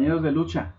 compañeros de lucha.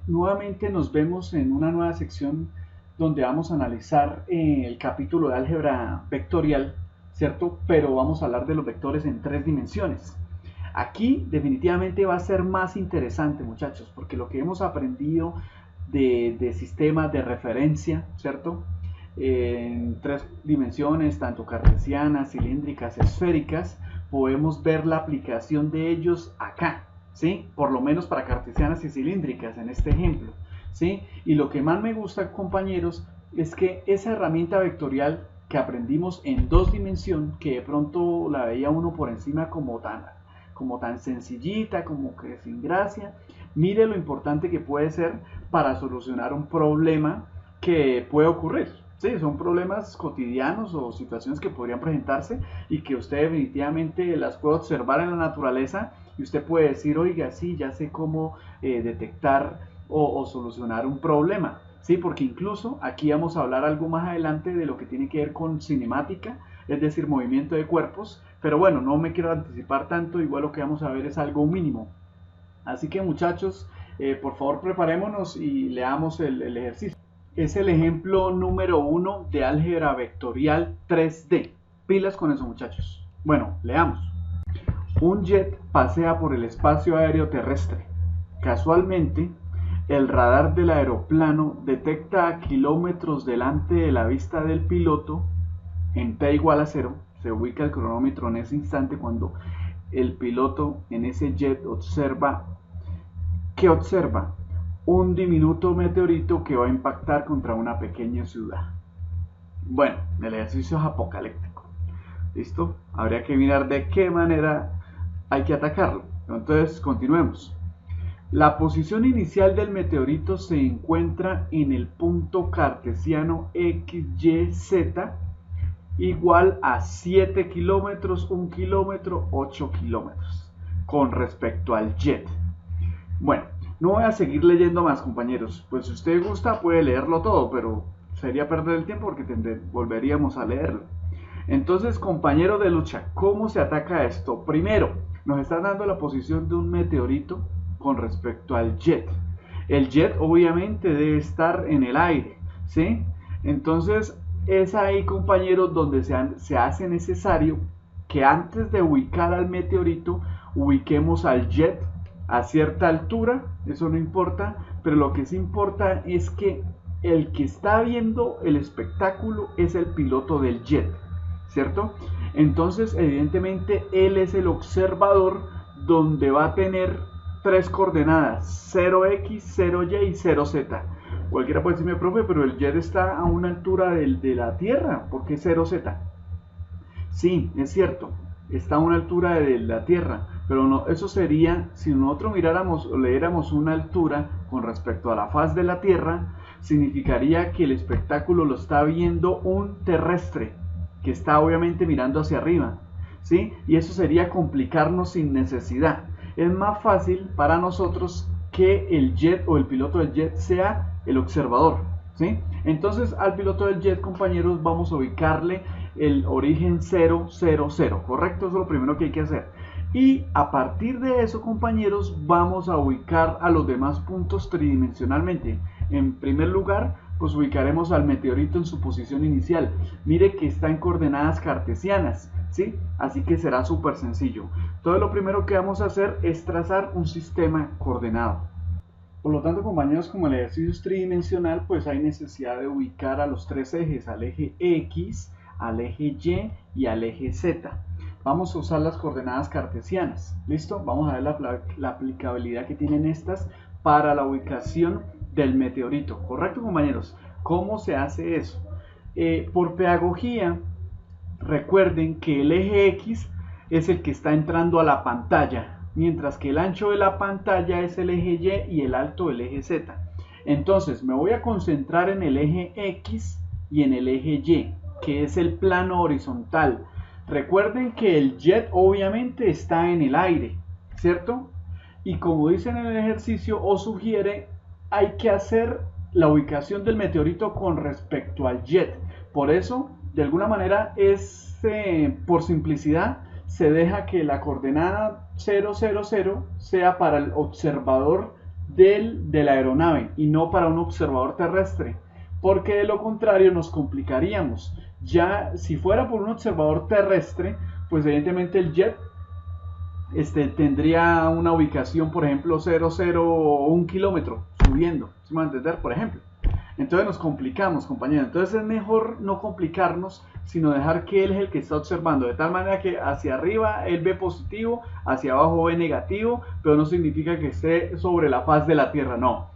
Nuevamente nos vemos en una nueva sección donde vamos a analizar el capítulo de álgebra vectorial, ¿cierto? Pero vamos a hablar de los vectores en tres dimensiones. Aquí definitivamente va a ser más interesante, muchachos, porque lo que hemos aprendido de sistemas de referencia, ¿cierto? En tres dimensiones, tanto cartesianas, cilíndricas, esféricas, podemos ver la aplicación de ellos acá, ¿sí? Por lo menos para cartesianas y cilíndricas en este ejemplo, ¿sí? Y lo que más me gusta, compañeros, es que esa herramienta vectorial que aprendimos en dos dimensiones, que de pronto la veía uno por encima como tan sencillita, como que sin gracia, mire lo importante que puede ser para solucionar un problema que puede ocurrir. Sí, son problemas cotidianos o situaciones que podrían presentarse y que usted definitivamente las puede observar en la naturaleza y usted puede decir, oiga, sí, ya sé cómo detectar o solucionar un problema. Sí, porque incluso aquí vamos a hablar algo más adelante de lo que tiene que ver con cinemática, es decir, movimiento de cuerpos, pero bueno, no me quiero anticipar tanto, igual lo que vamos a ver es algo mínimo. Así que muchachos, por favor preparémonos y leamos el ejercicio. Es el ejemplo número 1 de álgebra vectorial 3D. Pilas con eso, muchachos. Bueno, leamos. Un jet pasea por el espacio aéreo terrestre. Casualmente, el radar del aeroplano detecta a kilómetros delante de la vista del piloto, en t igual a 0, se ubica el cronómetro en ese instante cuando el piloto en ese jet observa. ¿Qué observa? Un diminuto meteorito que va a impactar contra una pequeña ciudad. Bueno, el ejercicio es apocalíptico. ¿Listo? Habría que mirar de qué manera hay que atacarlo. Entonces, continuemos. La posición inicial del meteorito se encuentra en el punto cartesiano x, y, z igual a 7 kilómetros, 1 kilómetro, 8 kilómetros con respecto al jet. Bueno, no voy a seguir leyendo más, compañeros. Pues si usted gusta puede leerlo todo, pero sería perder el tiempo porque volveríamos a leerlo. Entonces, compañero de lucha, ¿cómo se ataca esto? Primero, nos está dando la posición de un meteorito con respecto al jet. El jet obviamente debe estar en el aire, ¿sí? Entonces, es ahí, compañeros, donde se hace necesario que antes de ubicar al meteorito, ubiquemos al jet a cierta altura. Eso no importa, pero lo que sí importa es que el que está viendo el espectáculo es el piloto del jet, ¿cierto? Entonces, evidentemente, él es el observador donde va a tener tres coordenadas, 0x, 0y y 0z. Cualquiera puede decirme, profe, pero el jet está a una altura de la Tierra, ¿por qué 0z? Sí, es cierto, está a una altura de la Tierra, pero no, eso sería, si nosotros miráramos o leéramos una altura con respecto a la faz de la Tierra, significaría que el espectáculo lo está viendo un terrestre, que está obviamente mirando hacia arriba, ¿sí? Y eso sería complicarnos sin necesidad. Es más fácil para nosotros que el jet o el piloto del jet sea el observador, ¿sí? Entonces al piloto del jet, compañeros, vamos a ubicarle el origen 0, 0, 0, ¿correcto? Eso es lo primero que hay que hacer. Y a partir de eso, compañeros, vamos a ubicar a los demás puntos tridimensionalmente. En primer lugar, pues ubicaremos al meteorito en su posición inicial. Mire que está en coordenadas cartesianas, ¿sí? Así que será súper sencillo. Entonces lo primero que vamos a hacer es trazar un sistema coordenado. Por lo tanto, compañeros, como el ejercicio es tridimensional, pues hay necesidad de ubicar a los tres ejes, al eje X, al eje Y y al eje Z. Vamos a usar las coordenadas cartesianas. ¿Listo? Vamos a ver la aplicabilidad que tienen estas para la ubicación del meteorito. ¿Correcto, compañeros? ¿Cómo se hace eso? Por pedagogía, recuerden que el eje X es el que está entrando a la pantalla, mientras que el ancho de la pantalla es el eje Y y el alto el eje Z. Entonces me voy a concentrar en el eje X y en el eje Y, que es el plano horizontal. Recuerden que el jet obviamente está en el aire, ¿cierto? Y como dicen en el ejercicio o sugiere, hay que hacer la ubicación del meteorito con respecto al jet. Por eso, de alguna manera, por simplicidad, se deja que la coordenada 000 sea para el observador de la aeronave y no para un observador terrestre, porque de lo contrario nos complicaríamos. Ya si fuera por un observador terrestre, pues evidentemente el jet tendría una ubicación, por ejemplo, 0,01 kilómetro subiendo, ¿sí me va a entender? Por ejemplo. Entonces nos complicamos, compañeros. Entonces es mejor no complicarnos, sino dejar que él es el que está observando, de tal manera que hacia arriba él ve positivo, hacia abajo ve negativo, pero no significa que esté sobre la faz de la Tierra, no.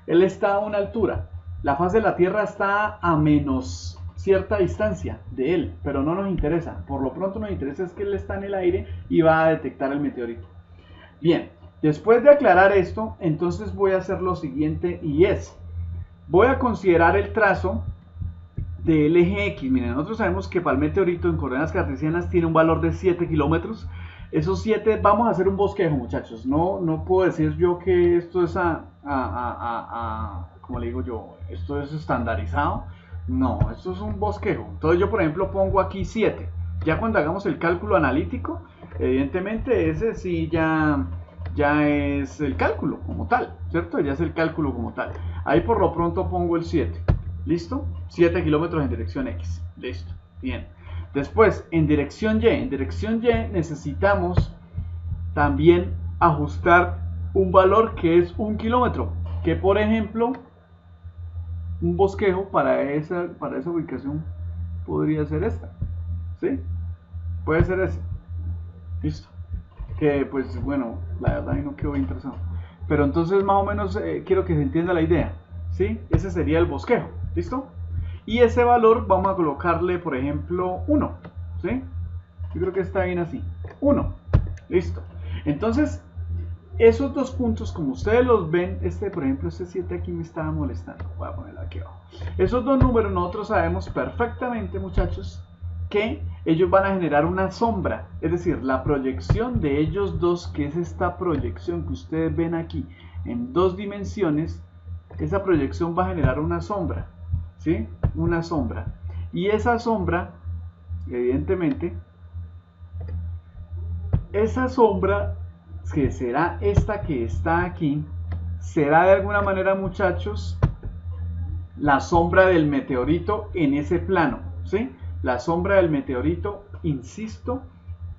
Él está a una altura. La faz de la Tierra está a menos cierta distancia de él, pero no nos interesa. Por lo pronto nos interesa es que él está en el aire y va a detectar el meteorito. Bien, después de aclarar esto, entonces voy a hacer lo siguiente y es, voy a considerar el trazo del eje X. Miren, nosotros sabemos que para el meteorito en coordenadas cartesianas tiene un valor de 7 kilómetros. Esos 7, vamos a hacer un bosquejo, muchachos. No puedo decir yo que esto es como le digo yo, esto es estandarizado. No, esto es un bosquejo. Entonces yo, por ejemplo, pongo aquí 7. Ya cuando hagamos el cálculo analítico, evidentemente ese sí ya es el cálculo como tal, ¿cierto? Ya es el cálculo como tal. Ahí por lo pronto pongo el 7. ¿Listo? 7 kilómetros en dirección X. Listo. Bien. Después, en dirección Y necesitamos también ajustar un valor que es 1 kilómetro. Que por ejemplo, un bosquejo para esa ubicación podría ser esta. ¿Sí? Puede ser ese. Listo. Que pues bueno, la verdad no quedó interesado. Pero entonces más o menos quiero que se entienda la idea. ¿Sí? Ese sería el bosquejo. ¿Listo? Y ese valor vamos a colocarle, por ejemplo, 1. ¿Sí? Yo creo que está bien así. 1. Listo. Entonces, esos dos puntos, como ustedes los ven, por ejemplo, este 7 aquí me estaba molestando. Voy a ponerlo aquí abajo. Esos dos números nosotros sabemos perfectamente, muchachos, que ellos van a generar una sombra. Es decir, la proyección de ellos dos, que es esta proyección que ustedes ven aquí en 2 dimensiones, esa proyección va a generar una sombra. ¿Sí? Una sombra. Y esa sombra, evidentemente, esa sombra que será esta que está aquí, será de alguna manera, muchachos, la sombra del meteorito en ese plano, ¿sí? La sombra del meteorito, insisto,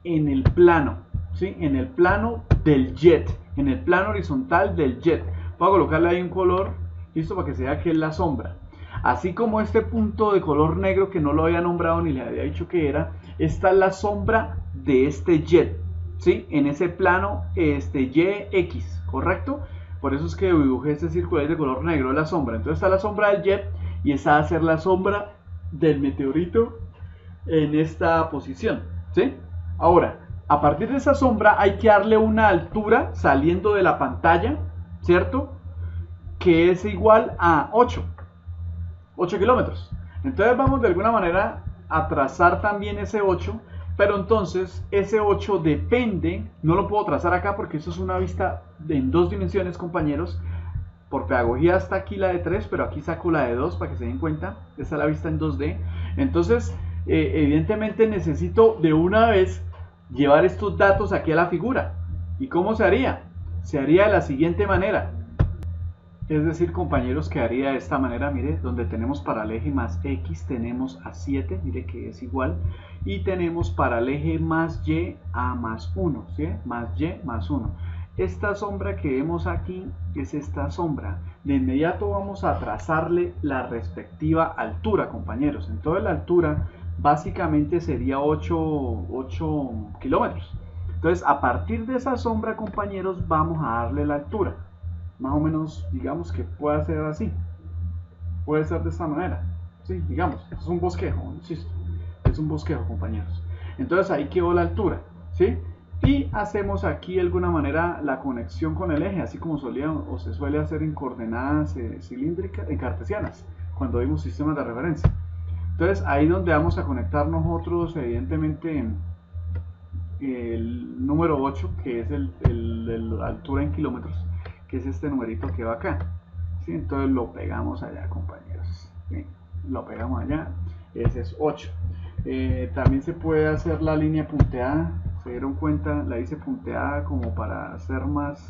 en el plano, ¿sí? En el plano del jet, en el plano horizontal del jet. Voy a colocarle ahí un color, listo, para que se vea que es la sombra. Así como este punto de color negro que no lo había nombrado ni le había dicho que era, esta es la sombra de este jet, ¿sí? En ese plano YX, ¿correcto? Por eso es que dibujé este círculo ahí de color negro, la sombra. Entonces está la sombra del jet y esa va a ser la sombra del meteorito en esta posición, ¿sí? Ahora, a partir de esa sombra hay que darle una altura saliendo de la pantalla, ¿cierto? Que es igual a 8 kilómetros. Entonces vamos de alguna manera a trazar también ese 8, pero entonces ese 8 depende, no lo puedo trazar acá porque eso es una vista en 2 dimensiones, compañeros. Por pedagogía está aquí la de 3, pero aquí saco la de 2 para que se den cuenta. Esta es la vista en 2D. Entonces, evidentemente necesito de una vez llevar estos datos aquí a la figura. ¿Y cómo se haría? Se haría de la siguiente manera. Es decir, compañeros, quedaría de esta manera, mire, donde tenemos para el eje más X, tenemos a 7, mire que es igual, y tenemos para el eje más Y a más 1, ¿sí? Más Y más 1. Esta sombra que vemos aquí es esta sombra. De inmediato vamos a trazarle la respectiva altura, compañeros. Entonces la altura básicamente sería 8 kilómetros. Entonces, a partir de esa sombra, compañeros, vamos a darle la altura. Más o menos, digamos que puede ser así, puede ser de esta manera, sí, digamos, es un bosquejo, insisto, es un bosquejo, compañeros. Entonces ahí quedó la altura, ¿sí? Y hacemos aquí de alguna manera la conexión con el eje, así como solía o se suele hacer en coordenadas cilíndricas, en cartesianas, cuando vimos sistemas de referencia. Entonces ahí donde vamos a conectar nosotros, evidentemente, el número 8, que es la altura en kilómetros, que es este numerito que va acá, ¿sí? Entonces lo pegamos allá, compañeros, ¿sí? Lo pegamos allá, ese es 8. También se puede hacer la línea punteada, Se dieron cuenta, la hice punteada como para hacer más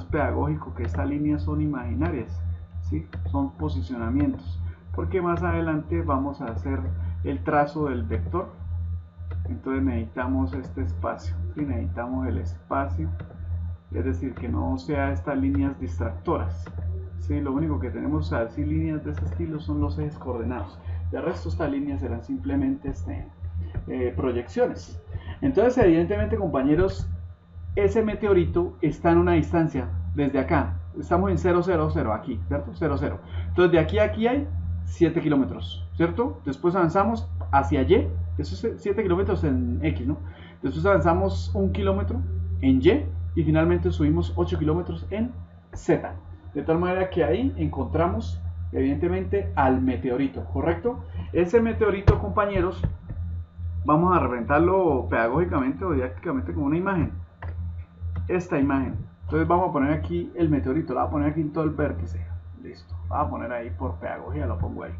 pedagógico que estas líneas son imaginarias, ¿sí? Son posicionamientos, porque más adelante vamos a hacer el trazo del vector. Entonces necesitamos este espacio, ¿sí? Necesitamos el espacio, es decir, que no sea estas líneas distractoras, ¿sí? Lo único que tenemos así líneas de este estilo son los ejes coordenados. De resto estas líneas serán simplemente proyecciones. Entonces evidentemente, compañeros, ese meteorito está en una distancia desde acá. Estamos en 0, 0, 0 aquí, ¿cierto? 0, 0. Entonces de aquí a aquí hay 7 kilómetros, ¿cierto? Después avanzamos hacia Y, eso es 7 kilómetros en X, ¿no? Después avanzamos 1 kilómetro en Y y finalmente subimos 8 kilómetros en Z. De tal manera que ahí encontramos evidentemente al meteorito, ¿correcto? Ese meteorito, compañeros, vamos a representarlo pedagógicamente o didácticamente como una imagen. Esta imagen. Entonces vamos a poner aquí el meteorito, lo voy a poner aquí en todo el vértice. Listo. Vamos a poner ahí por pedagogía, lo pongo ahí.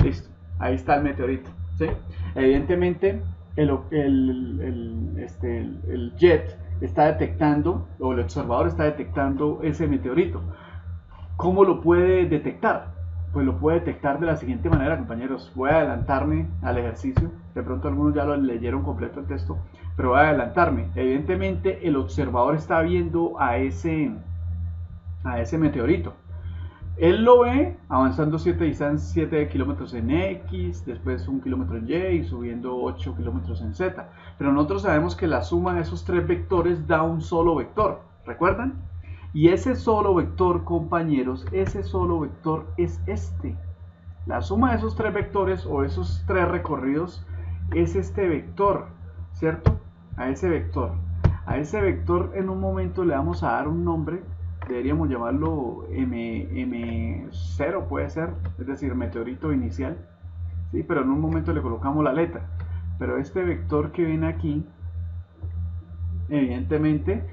Listo. Ahí está el meteorito, ¿sí? Evidentemente el jet está detectando, o el observador está detectando ese meteorito. ¿Cómo lo puede detectar? Pues lo puede detectar de la siguiente manera, compañeros. Voy a adelantarme al ejercicio. De pronto algunos ya lo leyeron completo el texto, pero voy a adelantarme. Evidentemente el observador está viendo a ese meteorito. Él lo ve avanzando 7 kilómetros en X, después 1 kilómetro en Y y subiendo 8 kilómetros en Z. Pero nosotros sabemos que la suma de esos tres vectores da un solo vector. ¿Recuerdan? Y ese solo vector, compañeros, ese solo vector es este. La suma de esos tres vectores o esos tres recorridos es este vector, ¿cierto? A ese vector en un momento le vamos a dar un nombre. Deberíamos llamarlo M0, puede ser, es decir, meteorito inicial, ¿sí? Pero en un momento le colocamos la letra. Pero este vector que ven aquí, evidentemente,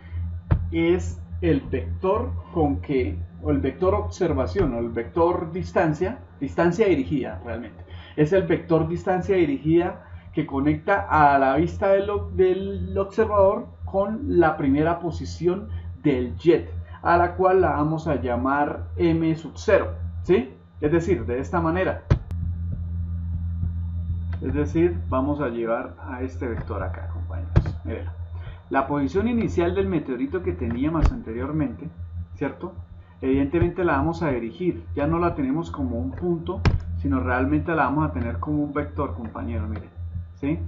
es el vector con que, o el vector observación, o el vector distancia dirigida realmente. Es el vector distancia dirigida que conecta a la vista del observador con la primera posición del jet, a la cual la vamos a llamar M0, ¿sí? Es decir, de esta manera. Es decir, vamos a llevar a este vector acá, compañeros. Miren. La posición inicial del meteorito que teníamos anteriormente, ¿cierto? Evidentemente la vamos a dirigir. Ya no la tenemos como un punto, sino realmente la vamos a tener como un vector, compañeros, miren, ¿sí?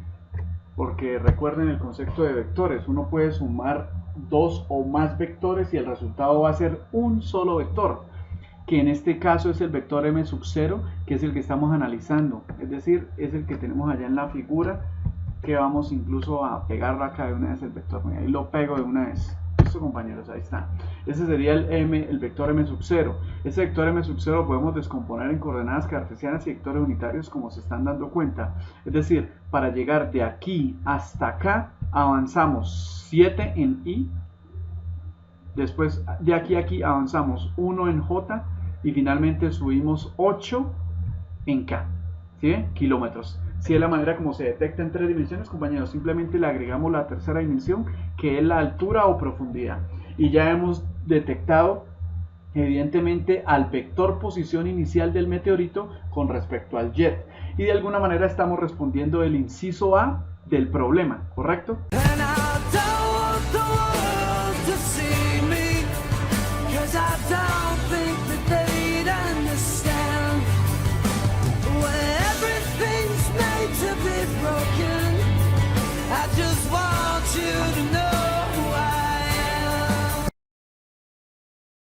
Porque recuerden el concepto de vectores. Uno puede sumar dos o más vectores y el resultado va a ser un solo vector, que en este caso es el vector M0, que es el que estamos analizando. Es decir, es el que tenemos allá en la figura, que vamos incluso a pegarlo acá de una vez el vector. Ahí lo pego de una vez. Listo, compañeros, ahí está. Ese sería el vector M0. Ese vector M0 lo podemos descomponer en coordenadas cartesianas y vectores unitarios, como se están dando cuenta. Es decir, para llegar de aquí hasta acá avanzamos 7 en Y, después de aquí a aquí avanzamos 1 en J y finalmente subimos 8 en K, ¿sí? Kilómetros. Si es la manera como se detecta en tres dimensiones, compañeros, simplemente le agregamos la tercera dimensión, que es la altura o profundidad. Y ya hemos detectado, evidentemente, al vector posición inicial del meteorito con respecto al jet. Y de alguna manera estamos respondiendo el inciso A del problema, ¿correcto? And I don't want the world to see me, 'cause I don't